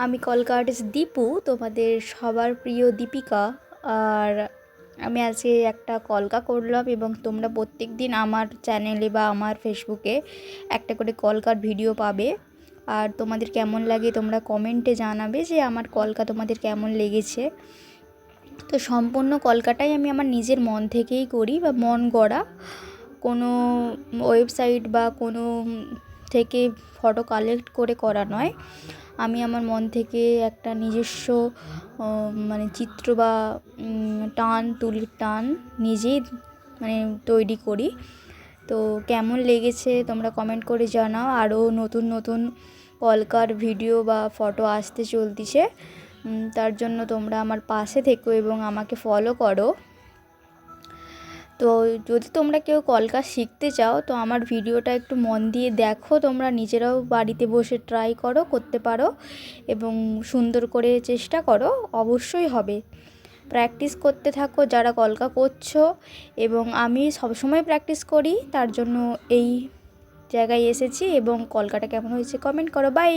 আমি কলকা আর্টিস্ট দীপু, তোমাদের সবার প্রিয় দীপিকা। আর আমি আজকে একটা কলকা করলাম এবং তোমরা প্রত্যেক দিন আমার চ্যানেলে বা আমার ফেসবুকে একটা করে কলকার ভিডিও পাবে। আর তোমাদের কেমন লাগে তোমরা কমেন্টে জানাবে যে আমার কলকা তোমাদের কেমন লেগেছে। তো সম্পূর্ণ কলকাটাই আমি আমার নিজের মন থেকেই করি বা মন গড়া, কোনো ওয়েবসাইট বা কোনো থেকে ফটো কালেক্ট করে করা নয়। আমি আমার মন থেকে একটা নিজস্ব মানে চিত্র বা তুলির টান নিজেই তৈরি করি। তো কেমন লেগেছে তোমরা কমেন্ট করে জানাও। আরও নতুন নতুন কলকার ভিডিও বা ফটো আসতে চলতিছে, তার জন্য তোমরা আমার পাশে থেকো এবং আমাকে ফলো করো। তো যদি তোমরা কেউ কলকা শিখতে চাও তো আমার ভিডিওটা একটু মন দিয়ে দেখো, তোমরা নিজেরাও বাড়িতে বসে ট্রাই করতে পারো এবং সুন্দর করে চেষ্টা করো, অবশ্যই হবে। প্র্যাকটিস করতে থাকো যারা কলকা করছো, এবং আমি সবসময় প্র্যাকটিস করি, তার জন্য এই জায়গায় এসেছি। এবং কলকাটা কেমন হয়েছে কমেন্ট করো। বাই।